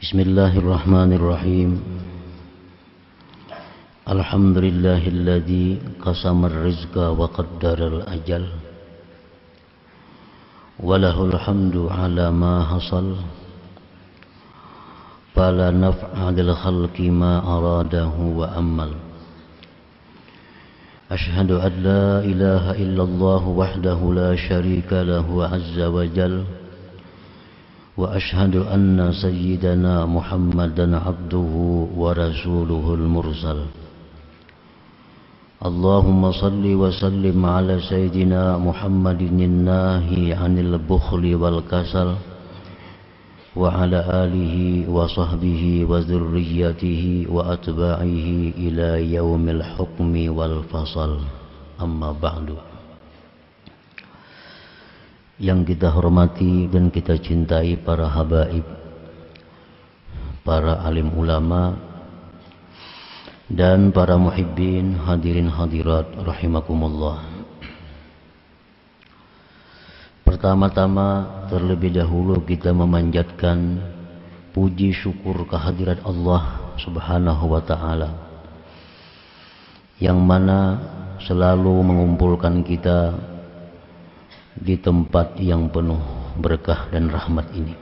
Bismillahirrahmanirrahim. Alhamdulillahilladzi qasamar rizqa wa qaddaral ajal. Walahul hamdu ala ma hasal. Fala naf'a lil khalqi ma aradahu wa ammal. Ashhadu an la ilaha illallah wahdahu la syarika lahu azza wa jalla. وأشهد أن سيدنا محمدا عبده ورسوله المرسل اللهم صل وسلم على سيدنا محمد الناهي عن البخل والكسل وعلى آله وصحبه وذريته وأتباعه إلى يوم الحكم والفصل أما بعد. Yang kita hormati dan kita cintai para habaib, para alim ulama, dan para muhibbin hadirin hadirat rahimakumullah. Pertama-tama terlebih dahulu kita memanjatkan puji syukur kehadirat Allah subhanahu wa ta'ala, yang mana selalu mengumpulkan kita di tempat yang penuh berkah dan rahmat ini.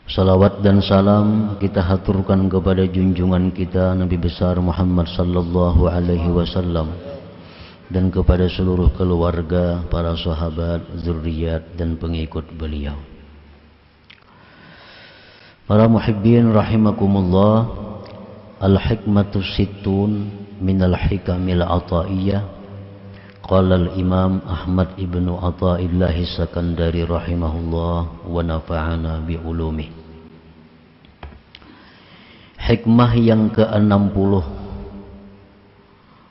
Salawat dan salam kita haturkan kepada junjungan kita Nabi besar Muhammad sallallahu alaihi wasallam dan kepada seluruh keluarga, para sahabat, zuriat dan pengikut beliau. Para muhibbin rahimakumullah, al-hikmatu sittun minal hikamil ataiyah. Qala al-Imam Ahmad ibnu Athaillah Sakandari rahimahullah wa nafa'ana bi ulumih. Hikmah yang ke-60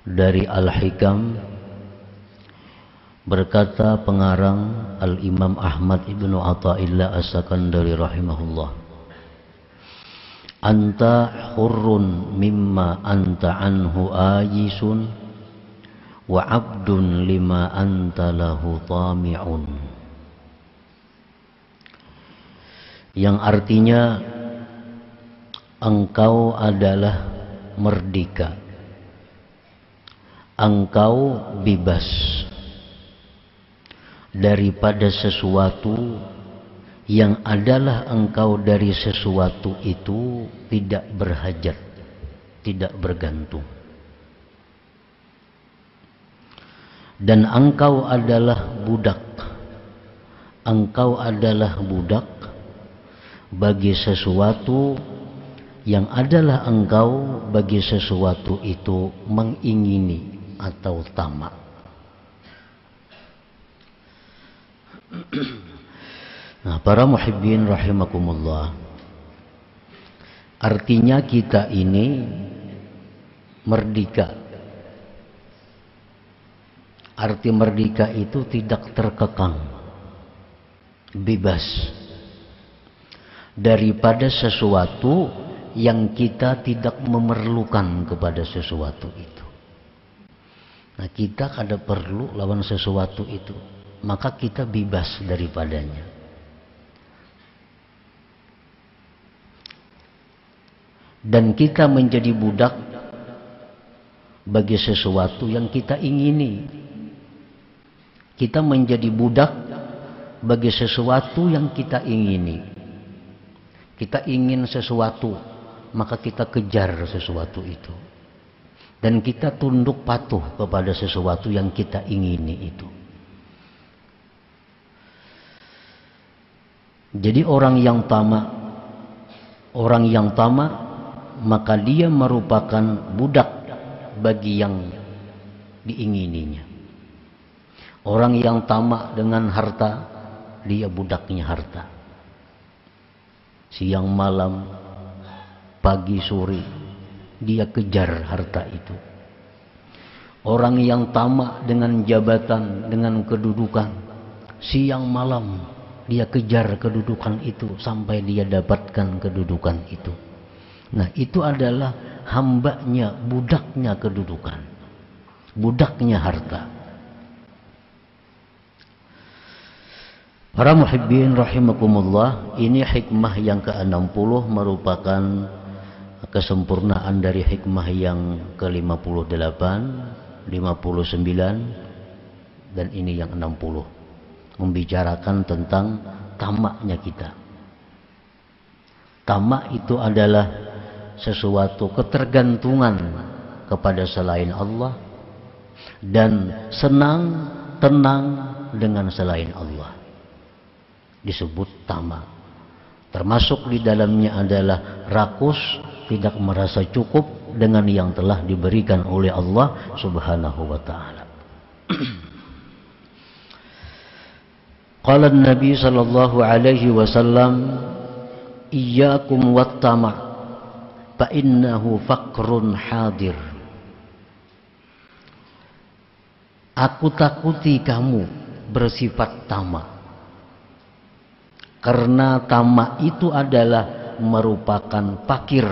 dari Al-Hikam, berkata pengarang Al-Imam Ahmad ibnu Athaillah As-Sakandari rahimahullah, anta hurrun mimma anta anhu ajisun wa abdun lima anta lahu tami'un. Yang artinya engkau adalah merdeka, engkau bebas daripada sesuatu yang adalah engkau dari sesuatu itu tidak berhajat, tidak bergantung. Dan engkau adalah budak, engkau adalah budak bagi sesuatu yang adalah engkau bagi sesuatu itu mengingini atau tamak. Nah, para muhibbin rahimakumullah, artinya kita ini merdeka. Arti merdeka itu tidak terkekang, bebas daripada sesuatu yang kita tidak memerlukan kepada sesuatu itu. Nah, kita kada perlu lawan sesuatu itu, maka kita bebas daripadanya. Dan kita menjadi budak bagi sesuatu yang kita ingini. Kita menjadi budak bagi sesuatu yang kita ingini. Kita ingin sesuatu, maka kita kejar sesuatu itu. Dan kita tunduk patuh kepada sesuatu yang kita ingini itu. Jadi orang yang tamak, maka dia merupakan budak bagi yang diingininya. Orang yang tamak dengan harta, dia budaknya harta. Siang malam, pagi sore, dia kejar harta itu. Orang yang tamak dengan jabatan, dengan kedudukan, siang malam dia kejar kedudukan itu sampai dia dapatkan kedudukan itu. Nah, itu adalah hambanya, budaknya kedudukan, budaknya harta. Para muhibbin rahimakumullah, ini hikmah yang ke-60 merupakan kesempurnaan dari hikmah yang ke-58, 59, dan ini yang 60. Membicarakan tentang tamaknya kita. Tamak itu adalah sesuatu ketergantungan kepada selain Allah dan senang, tenang dengan selain Allah. Disebut tamak. Termasuk di dalamnya adalah rakus, tidak merasa cukup dengan yang telah diberikan oleh Allah Subhanahu wa ta'ala. Qala Nabi sallallahu alaihi wasallam, iyyakum wat-tama' fa innahu faqrun hadir. Aku takuti kamu bersifat tamak, karena tamak itu adalah merupakan fakir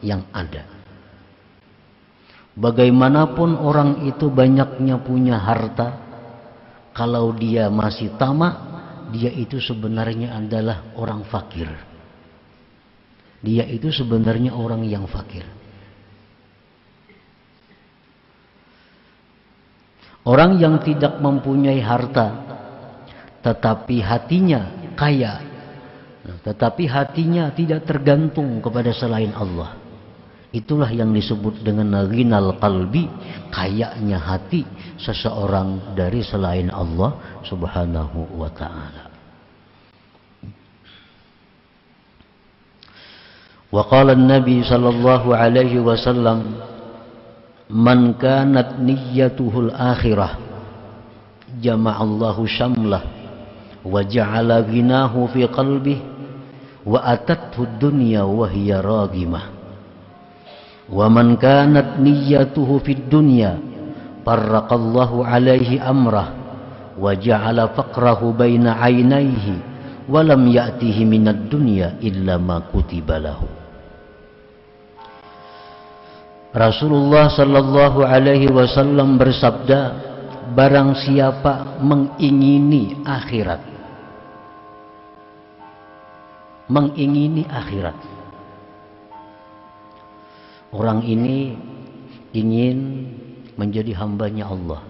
yang ada. Bagaimanapun orang itu banyaknya punya harta, kalau dia masih tamak, dia itu sebenarnya adalah orang fakir. Dia itu sebenarnya orang yang fakir. Orang yang tidak mempunyai harta, tetapi hatinya kaya, tetapi hatinya tidak tergantung kepada selain Allah, itulah yang disebut dengan ghinal qalbi, kayanya hati seseorang dari selain Allah Subhanahu wa ta'ala. Wa qala an-nabi sallallahu alaihi wasallam, man kanat niyyatuhul akhirah jama'allahu syamlah wa ja'ala ghinahu fi qalbihi wa atathu dunya wa hiya ragimah wa man kanat niyyatuhu fid dunya farraqallahu alaihi amrah wa ja'ala faqrahu baina 'ainaihi wa lam ya'tihi minad dunya illa ma kutiba lahu. Rasulullah sallallahu alaihi wasallam bersabda, barang siapa mengingini akhirat, mengingini akhirat. Orang ini ingin menjadi hambanya Allah.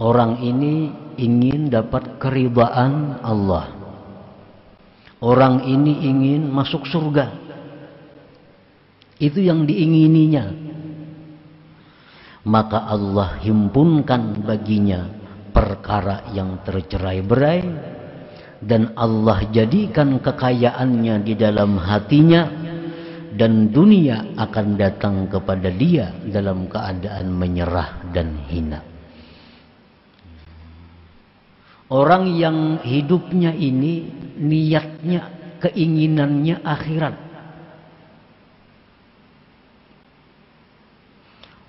Orang ini ingin dapat keridhaan Allah. Orang ini ingin masuk surga. Itu yang diingininya. Maka Allah himpunkan baginya perkara yang tercerai-berai, dan Allah jadikan kekayaannya di dalam hatinya, dan dunia akan datang kepada dia dalam keadaan menyerah dan hina. Orang yang hidupnya ini niatnya, keinginannya akhirat.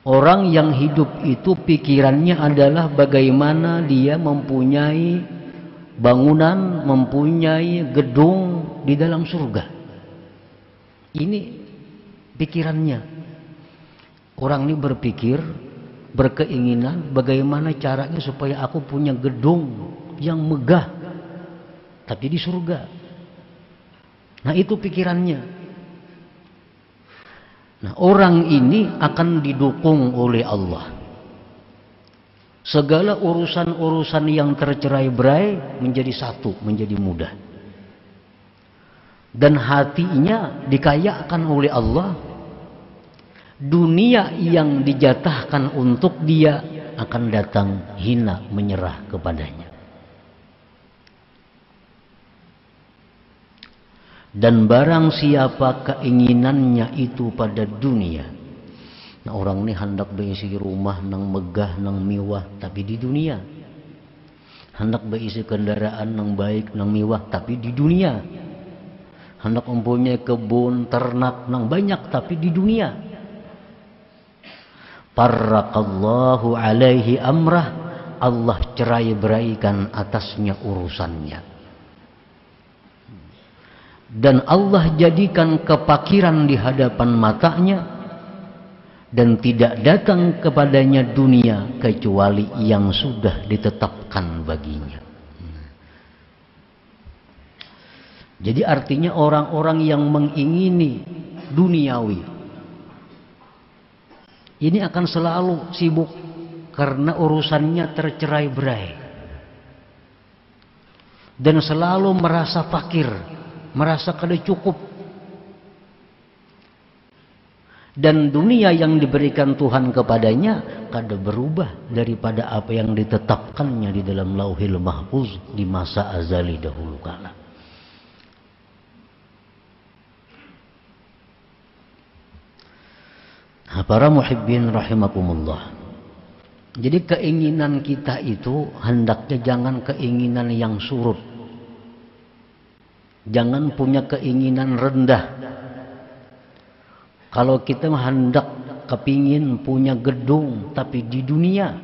Orang yang hidup itu pikirannya adalah bagaimana dia mempunyai bangunan, mempunyai gedung di dalam surga. Ini pikirannya. Orang ini berpikir, berkeinginan bagaimana caranya supaya aku punya gedung yang megah tapi di surga. Nah, itu pikirannya. Nah, orang ini akan didukung oleh Allah. Segala urusan-urusan yang tercerai-berai menjadi satu, menjadi mudah. Dan hatinya dikayakan oleh Allah. Dunia yang dijatahkan untuk dia akan datang hina, menyerah kepadanya. Dan barang siapa keinginannya itu pada dunia. Nah, orang ini hendak berisi rumah nang megah, nang mewah, tapi di dunia. Hendak berisi kendaraan nang baik, nang mewah, tapi di dunia. Hendak mempunyai kebun, ternak nang banyak, tapi di dunia. Farraqallahu alaihi amrah, Allah cerai-beraikan atasnya urusannya. Dan Allah jadikan kepakiran di hadapan matanya, dan tidak datang kepadanya dunia kecuali yang sudah ditetapkan baginya. Jadi artinya orang-orang yang mengingini duniawi ini akan selalu sibuk karena urusannya tercerai-berai dan selalu merasa fakir, merasa kada cukup. Dan dunia yang diberikan Tuhan kepadanya kada berubah daripada apa yang ditetapkannya di dalam Lauhil Mahfuz di masa azali dahulu kala. Para muhibbin rahimakumullah. Jadi keinginan kita itu hendaknya jangan keinginan yang surut. Jangan punya keinginan rendah. Kalau kita hendak kepingin punya gedung tapi di dunia,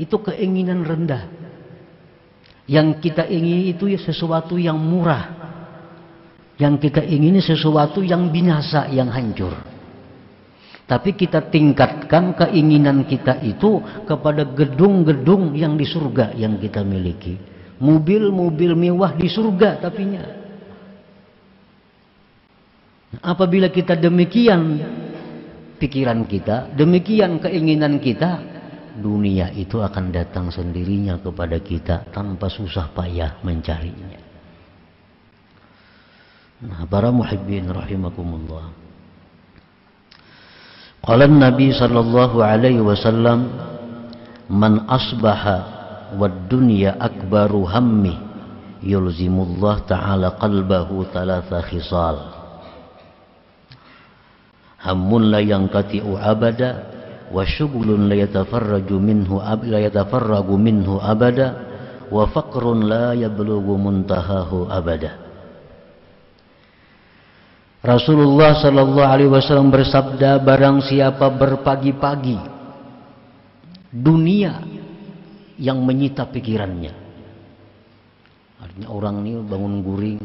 itu keinginan rendah. Yang kita ingini itu sesuatu yang murah. Yang kita ingini sesuatu yang binasa, yang hancur. Tapi kita tingkatkan keinginan kita itu kepada gedung-gedung yang di surga yang kita miliki. Mobil-mobil mewah di surga tapinya. Apabila kita demikian pikiran kita, demikian keinginan kita, dunia itu akan datang sendirinya kepada kita tanpa susah payah mencarinya. Nah, para muhibbin rahimakumullah. Qala Nabi sallallahu alaihi wasallam, "Man asbaha wad dunya akbaru hammi, yulzimullah ta'ala qalbahu thalatha khisal. Hammun la yanqati'u abada, wa syughlun la yatafarraju minhu abada, wa faqrun la yablughu muntahahu abada." Rasulullah sallallahu alaihi wasallam bersabda, barang siapa berpagi-pagi dunia yang menyita pikirannya. Artinya orang ini bangun guring,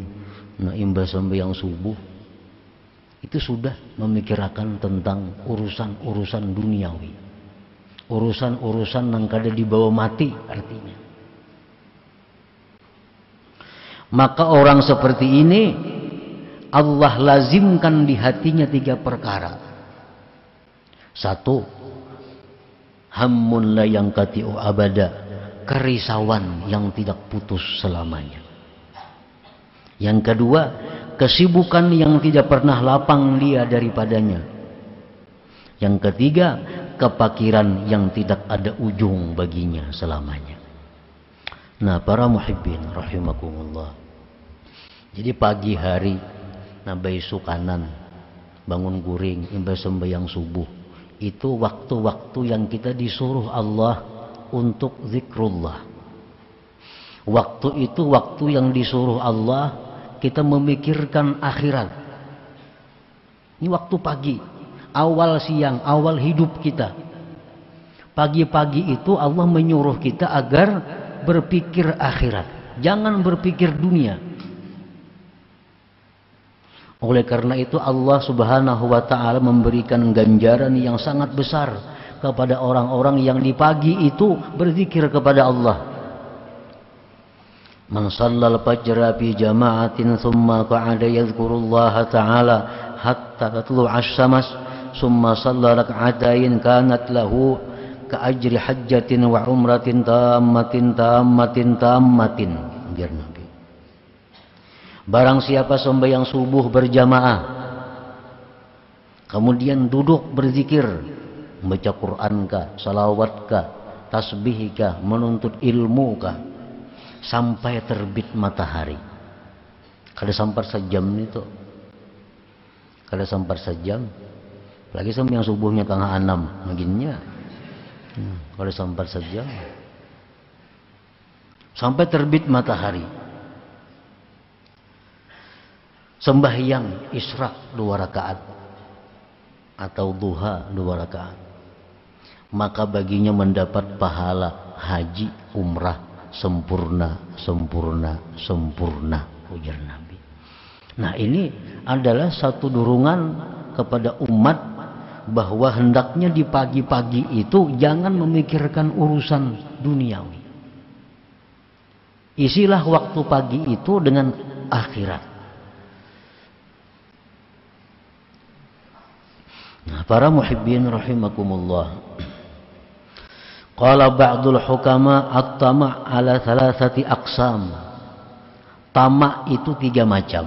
nak imbas sembahyang subuh, itu sudah memikirkan tentang urusan-urusan duniawi, urusan-urusan yang kada dibawa mati artinya. Maka orang seperti ini Allah lazimkan di hatinya 3 perkara. 1, hammun la yanqati'u abada, kerisauan yang tidak putus selamanya. Yang kedua, kesibukan yang tidak pernah lapang dia daripadanya. Yang ketiga, kepakiran yang tidak ada ujung baginya selamanya. Nah, para muhibbin rahimakumullah. Jadi pagi hari nabai sukanan, bangun guring, imbas sembahyang subuh, itu waktu-waktu yang kita disuruh Allah untuk zikrullah. Waktu itu waktu yang disuruh Allah kita memikirkan akhirat. Ini waktu pagi, awal siang, awal hidup kita. Pagi-pagi itu Allah menyuruh kita agar berpikir akhirat, jangan berpikir dunia. Oleh karena itu Allah Subhanahu wa ta'ala memberikan ganjaran yang sangat besar kepada orang-orang yang di pagi itu berzikir kepada Allah. Man shallal fajra fi jama'atin thumma qa'ada yadhkurullaha ta'ala hatta tatlu'ash syams thumma shalla rak'atain kanat lahu ka ajri hajjatin wa umratin tammatin. Biar Nabi. Barang siapa sembahyang subuh berjamaah, kemudian duduk berzikir, membaca Quran kah, salawat kah, tasbih kah, menuntut ilmu kah, sampai terbit matahari. Kada sampai sejam itu, kada sampai sejam, lagi sembahyang subuhnya tengah 6, begininya, kada sampai sejam, sampai terbit matahari. Sembahyang Isra 2 rakaat atau duha 2 rakaat, maka baginya mendapat pahala haji umrah sempurna ujar Nabi. Nah, ini adalah satu dorongan kepada umat bahwa hendaknya di pagi-pagi itu jangan memikirkan urusan duniawi. Isilah waktu pagi itu dengan akhirat. Nah, para muhibbin rahimakumullah. Qala ba'dul hukama at-tama' ala thalathati aqsam. Tamak itu 3 macam.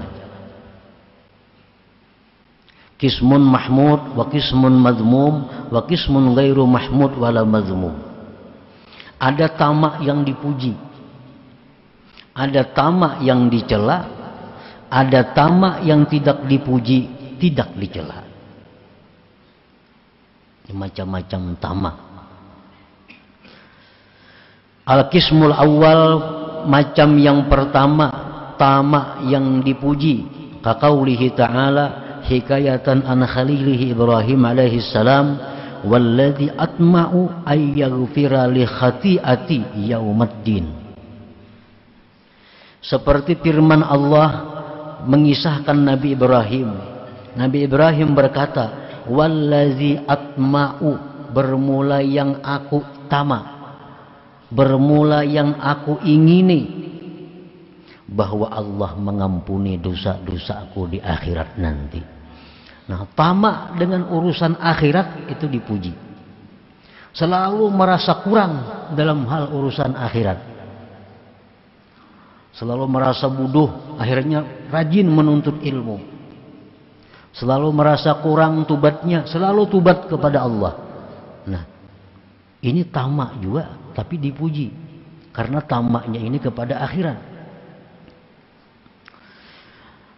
Qismun mahmud wa qismun madhmum wa qismun ghairu mahmud wala madhmum. Ada tamak yang dipuji, ada tamak yang dicela, ada tamak yang tidak dipuji, tidak dicela. Macam-macam tamak. Al-qismul awal, macam yang pertama, tamak yang dipuji. Kaqaulihi ta'ala hikayatan an khalilihi Ibrahim alaihi salam, walladzi atma'u ay yaghfira li khati'ati yaumaddin. Seperti firman Allah mengisahkan Nabi Ibrahim. Nabi Ibrahim berkata, walladzi atma'u, bermula yang aku tamak, bermula yang aku ingini, bahwa Allah mengampuni dosa-dosaku di akhirat nanti. Nah, tamak dengan urusan akhirat itu dipuji. Selalu merasa kurang dalam hal urusan akhirat. Selalu merasa bodoh, akhirnya rajin menuntut ilmu. Selalu merasa kurang tubatnya, selalu tubat kepada Allah. Nah, ini tamak juga, tapi dipuji. Karena tamaknya ini kepada akhirat.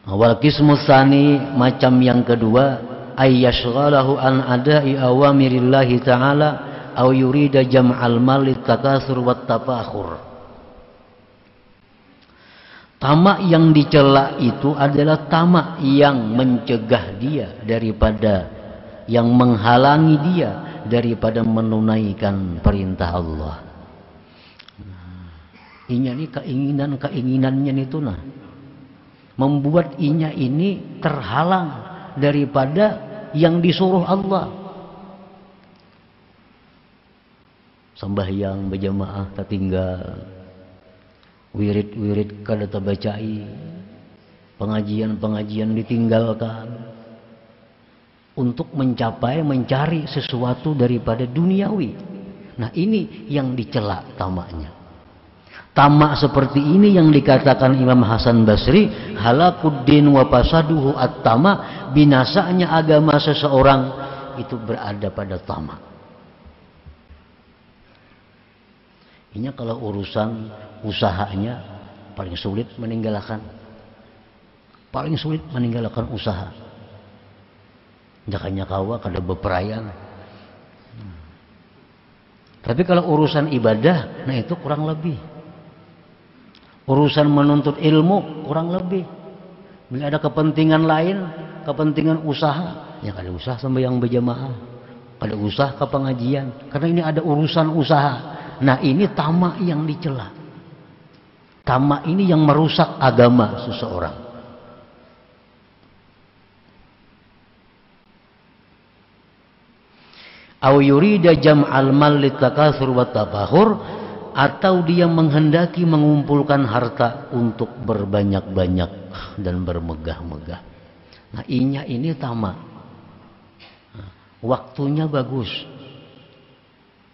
Wal qismu tsani, macam yang kedua, ayyashghalahu an ada'i awamirillahi ta'ala aw yurida jam'al mal litakasur wat tafakhur. Tamak yang dicela itu adalah tamak yang mencegah dia daripada, yang menghalangi dia daripada menunaikan perintah Allah. Inya ini keinginannya itu membuat inya ini terhalang daripada yang disuruh Allah. Sembahyang berjamaah tertinggal, wirid-wirid kada terbacai, pengajian-pengajian ditinggalkan untuk mencari sesuatu daripada duniawi. Nah, ini yang dicela tamaknya. Tamak seperti ini yang dikatakan Imam Hasan Basri, halakuddin wa fasaduhu at-tama, binasanya agama seseorang itu berada pada tamak. Ini kalau urusan usahanya paling sulit meninggalkan usaha. Jakanya kawa kada beperayaan. Tapi kalau urusan ibadah, nah itu kurang lebih. Urusan menuntut ilmu kurang lebih. Bila ada kepentingan lain, kepentingan usaha, ya kada usah sembahyang berjamaah, kada usah ke pengajian, karena ini ada urusan usaha. Nah, ini tamak yang dicela. Tamak ini yang merusak agama seseorang. Aw yurida jam'al mal litakatsur wat tafakhur, atau dia menghendaki mengumpulkan harta untuk berbanyak-banyak dan bermegah-megah. Nah, inya ini tamak. Waktunya bagus,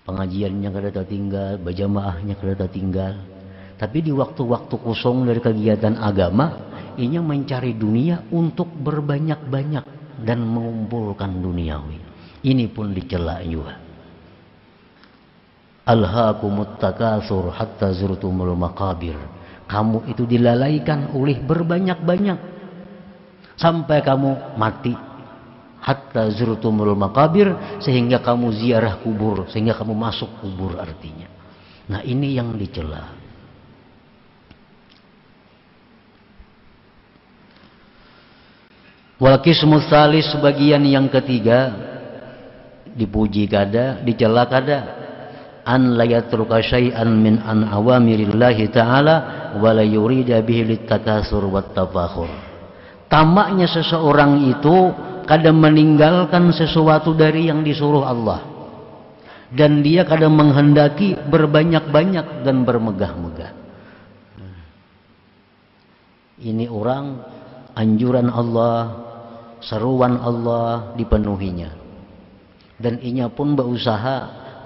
pengajiannya kada tertinggal, berjamaahnya kada tertinggal. Tapi di waktu-waktu kosong dari kegiatan agama, inya mencari dunia untuk berbanyak-banyak dan mengumpulkan duniawi. Ini pun dicela juga. Alhaakumut takatsur hatta zurtumul maqabir. Kamu itu dilalaikan oleh berbanyak-banyak sampai kamu mati. Hatta zurtumul maqabir, sehingga kamu ziarah kubur, sehingga kamu masuk kubur artinya. Nah, ini yang dicela. Wal qismu tsalis, sebagian yang ketiga, dipuji kada, dicela kada. An la yatruka syai'an min an awamirillahi ta'ala wa la yurida bihi litakasur wat tafakhur. Tamaknya seseorang itu kadang meninggalkan sesuatu dari yang disuruh Allah, dan dia kadang menghendaki berbanyak-banyak dan bermegah-megah. Ini orang anjuran Allah, seruan Allah dipenuhinya. Dan inya pun berusaha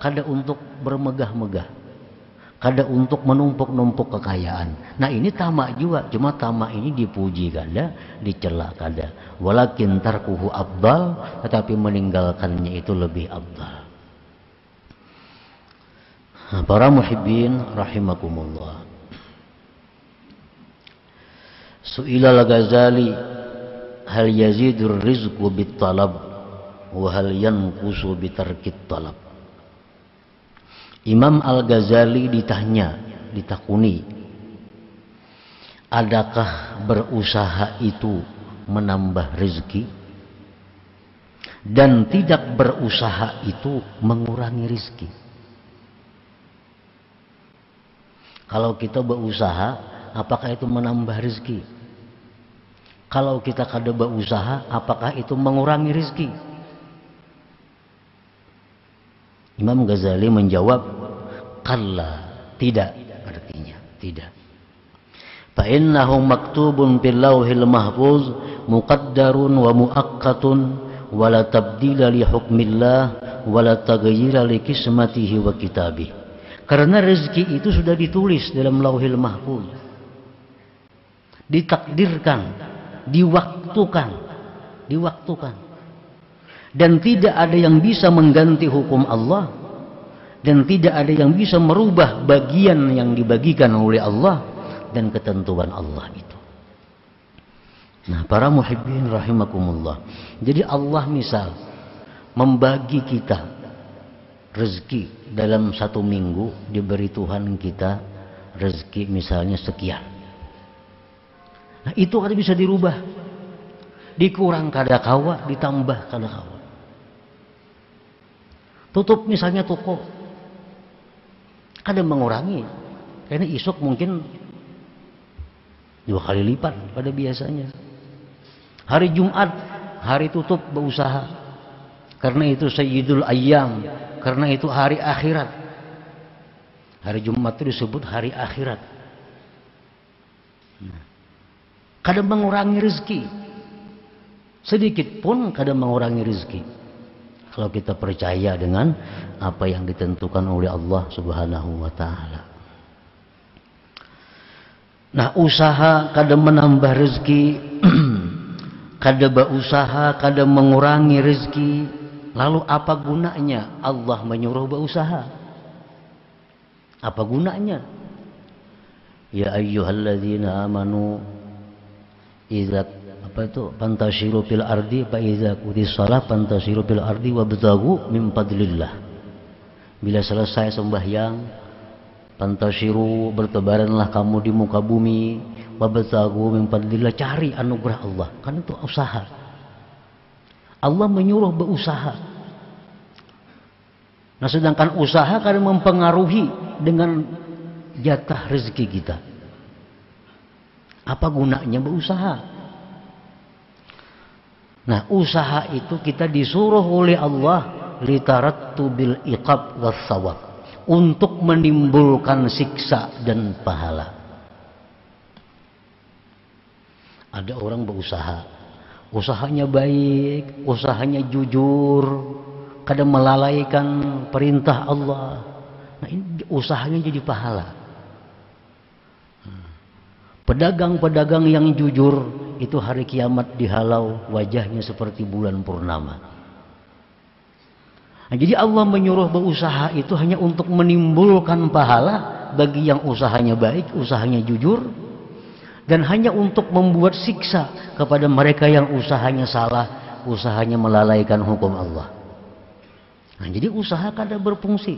kada untuk bermegah-megah, kada untuk menumpuk-numpuk kekayaan. Nah ini tamak juga, cuma tamak ini dipuji kada, dicela kada. Walakin tarkuhu afdal, tetapi meninggalkannya itu lebih afdal. Nah, para muhibbin rahimakumullah. Su'ila al-Ghazali hal yazidur rizqu bit talab wa hal yanqusu bi tarkit talab. Imam Al-Ghazali ditakuni, adakah berusaha itu menambah rezeki dan tidak berusaha itu mengurangi rezeki? Kalau kita berusaha, apakah itu menambah rezeki? Kalau kita kada berusaha, apakah itu mengurangi rezeki? Imam Ghazali menjawab, kalla, tidak, artinya tidak. Fa innahu maktubun fil lauhil mahfuz muqaddarun wa muaqqatun wa la tabdila li hukmillah wa la taghayyira li qismatihi wa kitabih. Karena rezeki itu sudah ditulis dalam lauhil mahfuz, ditakdirkan, diwaktukan, dan tidak ada yang bisa mengganti hukum Allah, dan tidak ada yang bisa merubah bagian yang dibagikan oleh Allah dan ketentuan Allah itu. Nah, para muhibbin rahimakumullah, jadi Allah misal membagi kita rezeki dalam satu minggu, diberi Tuhan kita rezeki misalnya sekian. Nah, itu ada bisa dirubah, dikurang kada kawa, ditambah kada kawa. Tutup misalnya toko, kada mengurangi, karena isuk mungkin 2 kali lipat pada biasanya. Hari Jumat, hari tutup berusaha, karena itu Sayyidul Ayyam, karena itu hari akhirat. Hari Jumat itu disebut hari akhirat. Nah, kada mengurangi rezeki, sedikit pun kada mengurangi rezeki, kalau kita percaya dengan apa yang ditentukan oleh Allah Subhanahu wa ta'ala. Nah, usaha kada menambah rezeki, kada berusaha kada mengurangi rezeki. Lalu apa gunanya Allah menyuruh berusaha? Apa gunanya? Ya ayyuhalladzina amanu idza pantashiru fil ardi fa idza qudis shalah pantashiru fil ardi wabtaghu min fadlillah. Bila selesai sembahyang, pantashiru, bertebaranlah kamu di muka bumi, wabtaghu min fadlillah, cari anugerah Allah. Kan itu usaha. Allah menyuruh berusaha. Nah, sedangkan usaha kan mempengaruhi dengan jatah rezeki kita. Apa gunanya berusaha? Nah, usaha itu kita disuruh oleh Allah litarattu bil iqab was sawab, untuk menimbulkan siksa dan pahala. Ada orang berusaha, usahanya baik, usahanya jujur, kada melalaikan perintah Allah. Nah, ini usahanya jadi pahala. Pedagang-pedagang yang jujur itu hari kiamat dihalau wajahnya seperti bulan purnama. Nah, jadi Allah menyuruh berusaha itu hanya untuk menimbulkan pahala bagi yang usahanya baik, usahanya jujur, dan hanya untuk membuat siksa kepada mereka yang usahanya salah, usahanya melalaikan hukum Allah. Nah, jadi usaha kada berfungsi.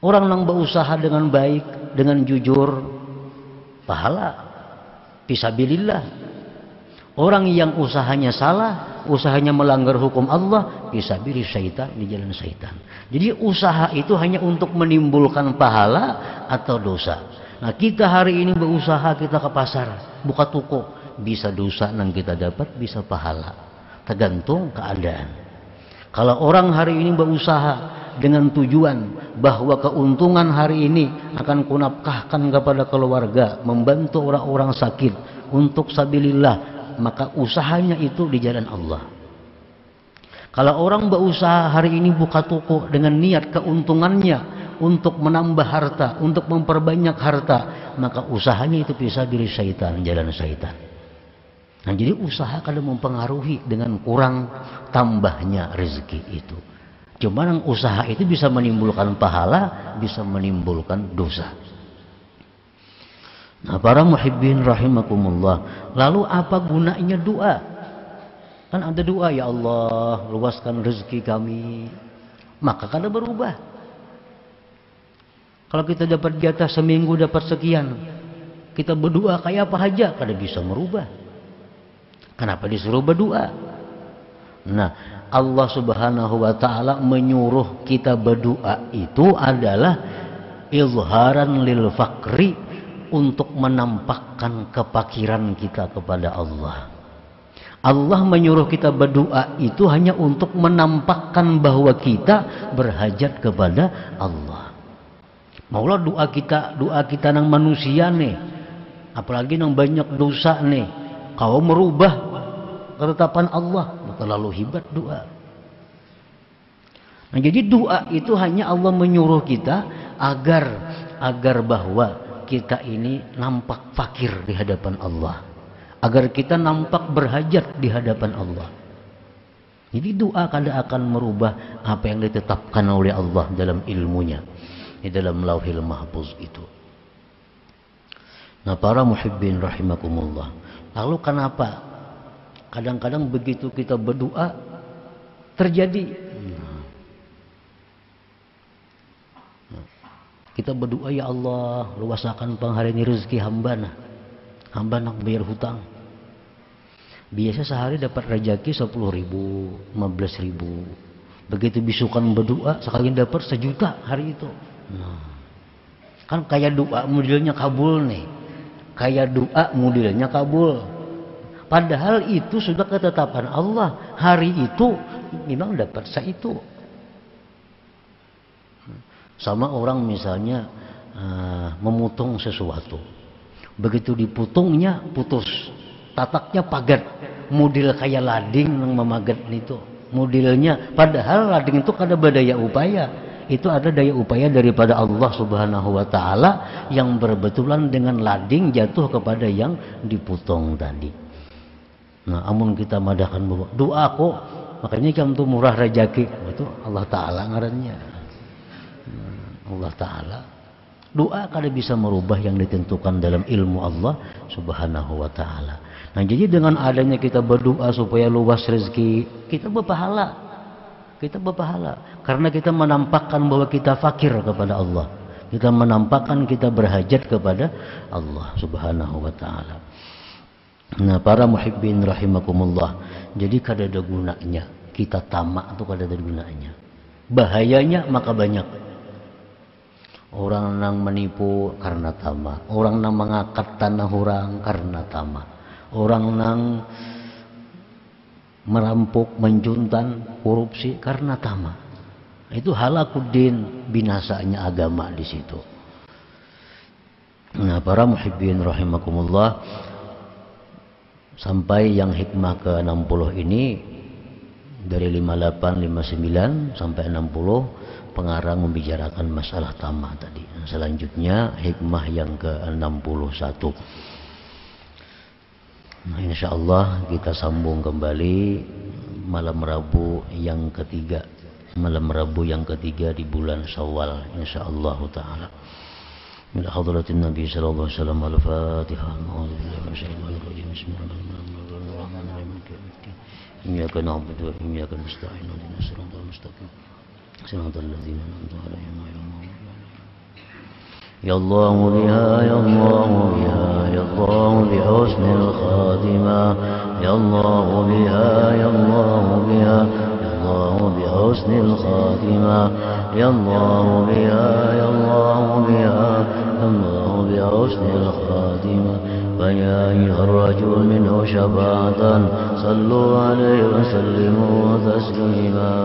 Orang yang berusaha dengan baik, dengan jujur, pahala fisabilillah. Orang yang usahanya salah, usahanya melanggar hukum Allah, fisabili syaitan, di jalan syaitan. Jadi usaha itu hanya untuk menimbulkan pahala atau dosa. Nah, kita hari ini berusaha, kita ke pasar, buka toko, bisa dosa yang kita dapat, bisa pahala, tergantung keadaan. Kalau orang hari ini berusaha dengan tujuan bahwa keuntungan hari ini akan kunafkahkan kepada keluarga, membantu orang-orang sakit, untuk sabilillah, maka usahanya itu di jalan Allah. Kalau orang berusaha hari ini buka toko dengan niat keuntungannya untuk menambah harta, untuk memperbanyak harta, maka usahanya itu bisa diri syaitan, jalan syaitan. Nah, jadi usaha kadang mempengaruhi dengan kurang tambahnya rezeki itu. Cuma yang usaha itu bisa menimbulkan pahala, bisa menimbulkan dosa. Nah, para muhibbin rahimakumullah, lalu apa gunanya doa? Kan ada doa, ya Allah luaskan rezeki kami, maka kada berubah. Kalau kita dapat jatah seminggu dapat sekian, kita berdoa kayak apa aja kada bisa merubah. Kenapa disuruh berdoa? Nah, Allah subhanahu wa ta'ala menyuruh kita berdoa itu adalah izharan lil fakri, untuk menampakkan kepakiran kita kepada Allah. Allah menyuruh kita berdoa itu hanya untuk menampakkan bahwa kita berhajat kepada Allah. Maulah doa kita nang manusia nih, apalagi nang banyak dosa nih, kau merubah ketetapan Allah, terlalu hebat doa. Nah, jadi doa itu hanya Allah menyuruh kita agar bahwa kita ini nampak fakir di hadapan Allah, agar kita nampak berhajat di hadapan Allah. Jadi doa kada akan merubah apa yang ditetapkan oleh Allah dalam ilmunya, di dalam lauhil mahfuz itu. Nah, para muhibbin rahimakumullah, lalu kenapa kadang-kadang begitu kita berdoa terjadi? Kita berdoa, ya Allah luasakan pengharini rezeki hamba nak bayar hutang. Biasa sehari dapat rezeki 10.000, 15.000. Begitu bisukan berdoa sekali dapat 1 juta hari itu. Nah, kan kayak doa modelnya kabul nih, kayak doa modelnya kabul. Padahal itu sudah ketetapan Allah, hari itu memang dapat itu. Sama orang misalnya memotong sesuatu, begitu dipotongnya putus, tataknya pagat, model kayak lading yang memagat itu modelnya. Padahal lading itu kada berdaya upaya, itu ada daya upaya daripada Allah subhanahu wa ta'ala yang berbetulan dengan lading jatuh kepada yang dipotong tadi. Nah, amun kita madahkan bahwa doa kok makanya kamu tuh murah rezeki, itu Allah ta'ala ngarannya. Allah Ta'ala, doa kada bisa merubah yang ditentukan dalam ilmu Allah subhanahu wa ta'ala. Nah, jadi dengan adanya kita berdoa supaya luas rezeki, kita berpahala, karena kita menampakkan bahwa kita fakir kepada Allah, kita menampakkan kita berhajat kepada Allah subhanahu wa ta'ala. Nah, para muhibbin rahimakumullah, jadi kada ada gunanya kita tamak atau kada ada gunanya. Bahayanya maka banyak. Orang nang menipu karena tamak, orang nang mengangkat tanah orang karena tamak, orang nang merampok, menjuntan, korupsi karena tamak. Itu halakuddin, binasanya agama di situ. Nah, para muhibbin rahimakumullah, sampai yang hikmah ke-60 ini dari 58, 59 sampai 60 pengarang membicarakan masalah tamak tadi. Selanjutnya hikmah yang ke-61. Nah, insyaallah kita sambung kembali malam Rabu yang ketiga. Malam Rabu yang ketiga di bulan Syawal insyaallah taala. Ila hadratin Nabi sallallahu alaihi wasallam al-Fatihah. Bismillahirrahmanirrahim. Iyyaka na'budu wa iyyaka nasta'in. Ihdinas siratal mustaqim. صراط الذين أنعمت عليهم غير المغضوب عليهم. يا الله بها يا الله بها يا الله بحسن الخاتمة يا الله بها يا الله بها يا الله بحسن الخاتمة يا الله بها يا الله بها يا الله بحسن الخاتمة فيا أيها الرجل منه شفاعة صلوا عليه وسلموا تسليما.